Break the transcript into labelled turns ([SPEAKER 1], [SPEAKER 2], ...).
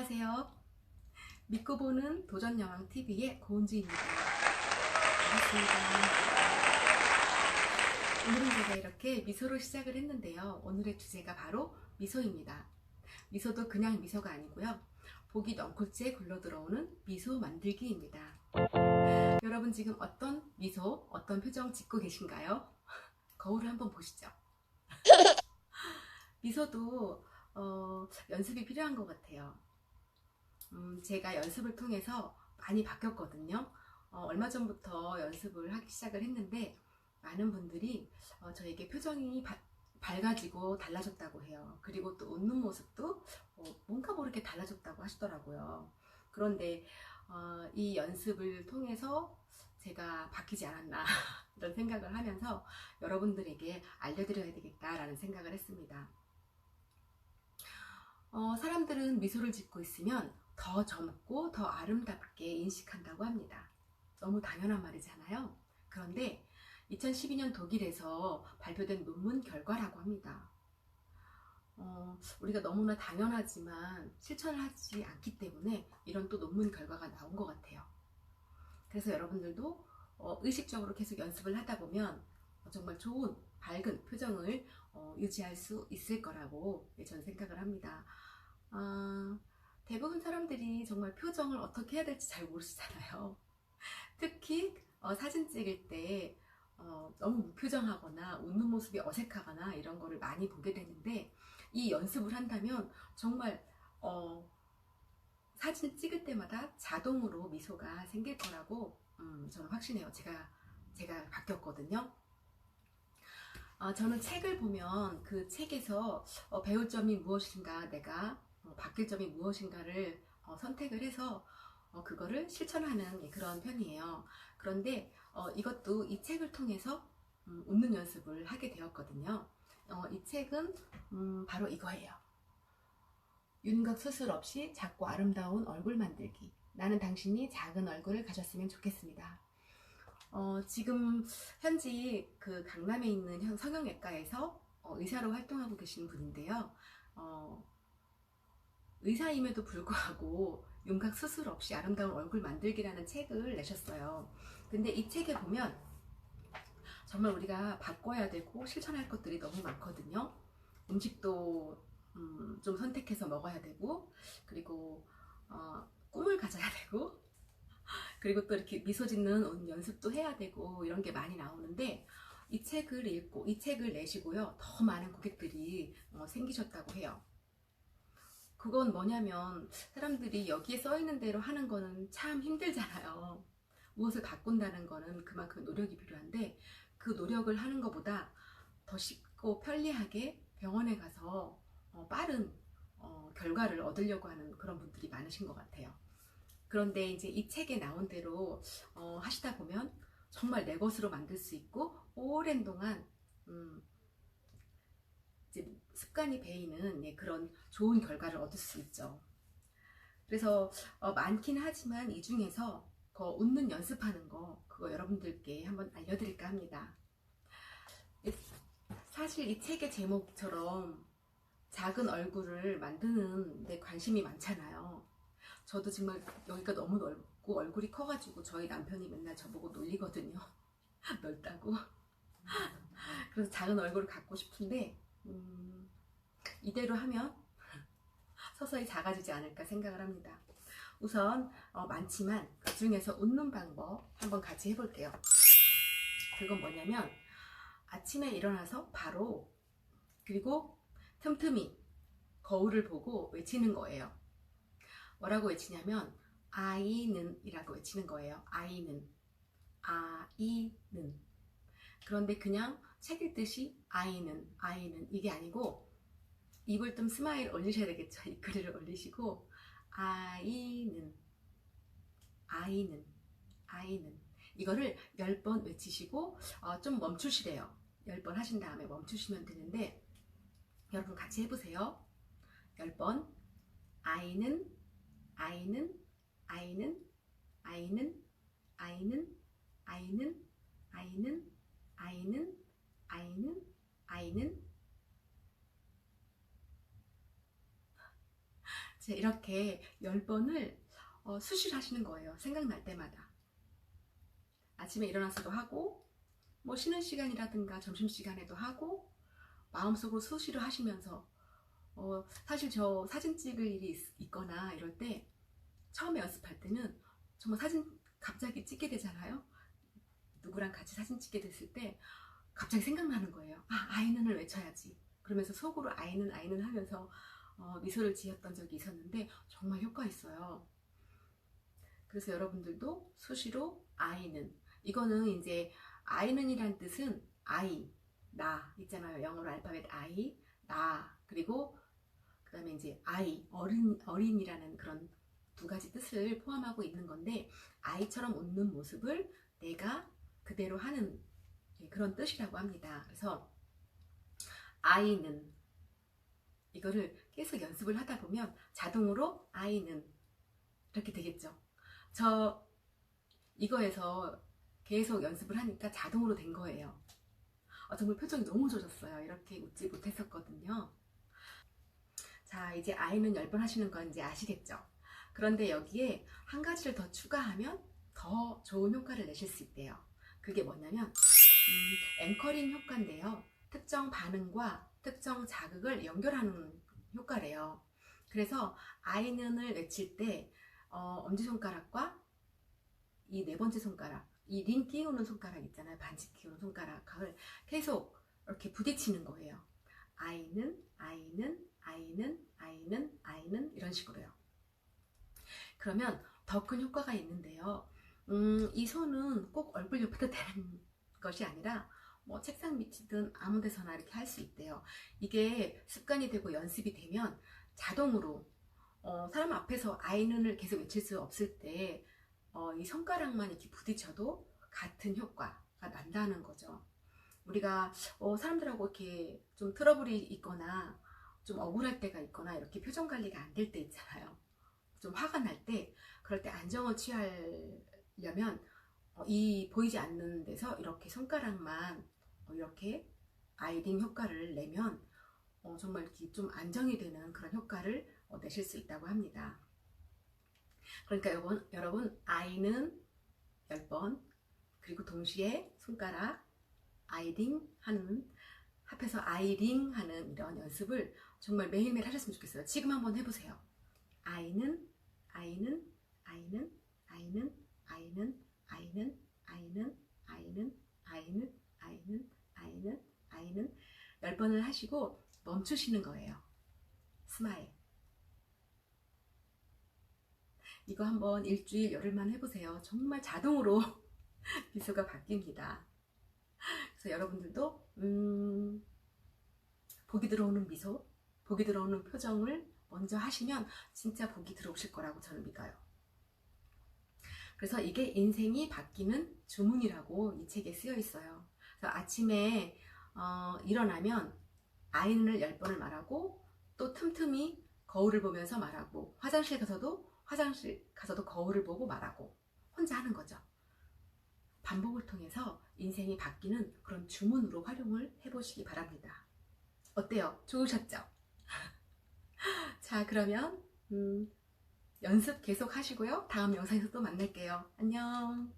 [SPEAKER 1] 안녕하세요. 믿고 보는 도전여왕TV의 고은주입니다. 반갑습니다. 오늘은 제가 이렇게 미소로 시작을 했는데요. 오늘의 주제가 바로 미소입니다. 미소도 그냥 미소가 아니고요. 복이 넝쿨째 굴러들어오는 미소 만들기입니다. 여러분 지금 어떤 미소, 어떤 표정 짓고 계신가요? 거울을 한번 보시죠. 미소도 연습이 필요한 것 같아요. 제가 연습을 통해서 많이 바뀌었거든요. 얼마 전부터 연습을 하기 시작을 했는데 많은 분들이 저에게 표정이 밝아지고 달라졌다고 해요. 그리고 또 웃는 모습도 뭔가 모르게 달라졌다고 하시더라고요. 그런데 이 연습을 통해서 제가 바뀌지 않았나 이런 생각을 하면서 여러분들에게 알려드려야 되겠다라는 생각을 했습니다. 사람들은 미소를 짓고 있으면 더 젊고 더 아름답게 인식한다고 합니다. 너무 당연한 말이잖아요. 그런데 2012년 독일에서 발표된 논문 결과라고 합니다. 우리가 너무나 당연하지만 실천을 하지 않기 때문에 이런 또 논문 결과가 나온 것 같아요. 그래서 여러분들도 의식적으로 계속 연습을 하다 보면 정말 좋은 밝은 표정을 유지할 수 있을 거라고 저는 생각을 합니다. 대부분 사람들이 정말 표정을 어떻게 해야 될지 잘 모르시잖아요. 특히 사진 찍을 때 너무 무표정하거나 웃는 모습이 어색하거나 이런 거를 많이 보게 되는데, 이 연습을 한다면 정말 사진 찍을 때마다 자동으로 미소가 생길 거라고 저는 확신해요. 제가 바뀌었거든요. 저는 책을 보면 그 책에서 배울 점이 무엇인가, 내가 바뀔 점이 무엇인가를 선택을 해서 그거를 실천하는 그런 편이에요. 그런데 이것도 이 책을 통해서 웃는 연습을 하게 되었거든요. 이 책은 바로 이거예요. 윤곽 수술 없이 작고 아름다운 얼굴 만들기. 나는 당신이 작은 얼굴을 가졌으면 좋겠습니다. 지금 현지 그 강남에 있는 성형외과에서 의사로 활동하고 계시는 분인데요. 의사임에도 불구하고 윤곽 수술 없이 아름다운 얼굴 만들기라는 책을 내셨어요. 근데 이 책에 보면 정말 우리가 바꿔야 되고 실천할 것들이 너무 많거든요. 음식도 좀 선택해서 먹어야 되고, 그리고 꿈을 가져야 되고, 그리고 또 이렇게 미소 짓는 연습도 해야 되고, 이런 게 많이 나오는데, 이 책을 읽고 이 책을 내시고요, 더 많은 고객들이 생기셨다고 해요. 그건 뭐냐면, 사람들이 여기에 써 있는 대로 하는 거는 참 힘들잖아요. 무엇을 바꾼다는 거는 그만큼 노력이 필요한데, 그 노력을 하는 것보다 더 쉽고 편리하게 병원에 가서 빠른 결과를 얻으려고 하는 그런 분들이 많으신 것 같아요. 그런데 이제 이 책에 나온 대로 하시다 보면 정말 내 것으로 만들 수 있고, 오랜 동안 이제 습관이 배이는 그런 좋은 결과를 얻을 수 있죠. 그래서 많긴 하지만 이 중에서 웃는 연습하는 거, 그거 여러분들께 한번 알려드릴까 합니다. 사실 이 책의 제목처럼 작은 얼굴을 만드는 데 관심이 많잖아요. 저도 정말 여기가 너무 넓고 얼굴이 커가지고 저희 남편이 맨날 저보고 놀리거든요. 넓다고. 그래서 작은 얼굴을 갖고 싶은데 이대로 하면 서서히 작아지지 않을까 생각을 합니다. 우선 많지만 그 중에서 웃는 방법 한번 같이 해볼게요. 그건 뭐냐면, 아침에 일어나서 바로, 그리고 틈틈이 거울을 보고 외치는 거예요. 뭐라고 외치냐면 아이는 이라고 외치는 거예요. 아이는. 그런데 그냥 책 읽듯이 아이는 이게 아니고, 입을 좀 스마일 올리셔야 되겠죠. 입꼬리를 올리시고 아이는 이거를 10번 외치시고 좀 멈추시래요. 10번 하신 다음에 멈추시면 되는데, 여러분 같이 해보세요. 10번. 아이는 아이는 아이는 아이는 아이는 아이는 아이는 아이는 아이는 아이는. 이제 이렇게 10번을 수시로 하시는 거예요. 생각날 때마다. 아침에 일어나서도 하고, 뭐 쉬는 시간이라든가 점심시간에도 하고, 마음속으로 수시로 하시면서, 사실 저 사진 찍을 일이 있거나 이럴 때, 처음에 연습할 때는 정말 사진 갑자기 찍게 되잖아요. 누구랑 같이 사진 찍게 됐을 때 갑자기 생각나는 거예요. 아, 아이는을 외쳐야지. 그러면서 속으로 아이는 하면서 미소를 지었던 적이 있었는데 정말 효과 있어요. 그래서 여러분들도 수시로 아이는, 이거는 이제 아이는이란 뜻은 아이, 나 있잖아요. 영어로 알파벳 I, 나, 그리고 그 다음에 이제 아이, 어린이라는 그런 두 가지 뜻을 포함하고 있는 건데, 아이처럼 웃는 모습을 내가 그대로 하는 그런 뜻이라고 합니다. 그래서 아이는, 이거를 계속 연습을 하다 보면 자동으로 아이는 이렇게 되겠죠. 저 이거에서 계속 연습을 하니까 자동으로 된 거예요. 정말 표정이 너무 좋아졌어요. 이렇게 웃지 못했었거든요. 자, 이제 아이는 10번 하시는 건 이제 아시겠죠? 그런데 여기에 한 가지를 더 추가하면 더 좋은 효과를 내실 수 있대요. 그게 뭐냐면 앵커링 효과인데요. 특정 반응과 특정 자극을 연결하는 효과래요. 그래서 아이는을 외칠 때 엄지손가락과 이 네 번째 손가락, 이 링 끼우는 손가락 있잖아요. 반지 끼우는 손가락을 계속 이렇게 부딪히는 거예요. 아이는, 아이는, 아이는, 아이는, 아이는, 이런 식으로요. 그러면 더 큰 효과가 있는데요. 이 손은 꼭 얼굴 옆에다 대는 것이 아니라 뭐 책상 밑이든 아무 데서나 이렇게 할 수 있대요. 이게 습관이 되고 연습이 되면 자동으로 사람 앞에서 아이는을 계속 외칠 수 없을 때 이 손가락만 이렇게 부딪혀도 같은 효과가 난다는 거죠. 우리가 사람들하고 이렇게 좀 트러블이 있거나 좀 억울할 때가 있거나 이렇게 표정 관리가 안 될 때 있잖아요. 좀 화가 날 때, 그럴 때 안정을 취하려면 이 보이지 않는 데서 이렇게 손가락만 이렇게 아이딩 효과를 내면 정말 이렇게 좀 안정이 되는 그런 효과를 내실 수 있다고 합니다. 그러니까 여러분 아이는 10번, 그리고 동시에 손가락 아이딩 하는, 합해서 아이링 하는 이런 연습을 정말 매일매일 하셨으면 좋겠어요. 지금 한번 해보세요. 아이는, 아이는, 아이는, 아이는, 아이는, 아이는, 아이는, 아이는, 아이는, 아이는, 아이는, 아이는 10번을 하시고 멈추시는 거예요. 스마일. 이거 한번 일주일 열흘만 해보세요. 정말 자동으로 미소가 바뀝니다. 그래서 여러분들도 복이 들어오는 미소, 복이 들어오는 표정을 먼저 하시면 진짜 복이 들어오실 거라고 저는 믿어요. 그래서 이게 인생이 바뀌는 주문이라고 이 책에 쓰여 있어요. 그래서 아침에 일어나면 아이는을 10번을 말하고, 또 틈틈이 거울을 보면서 말하고, 화장실 가서도 거울을 보고 말하고, 혼자 하는 거죠. 반복을 통해서 인생이 바뀌는 그런 주문으로 활용을 해보시기 바랍니다. 어때요? 좋으셨죠? 자, 그러면 연습 계속 하시고요. 다음 영상에서 또 만날게요. 안녕.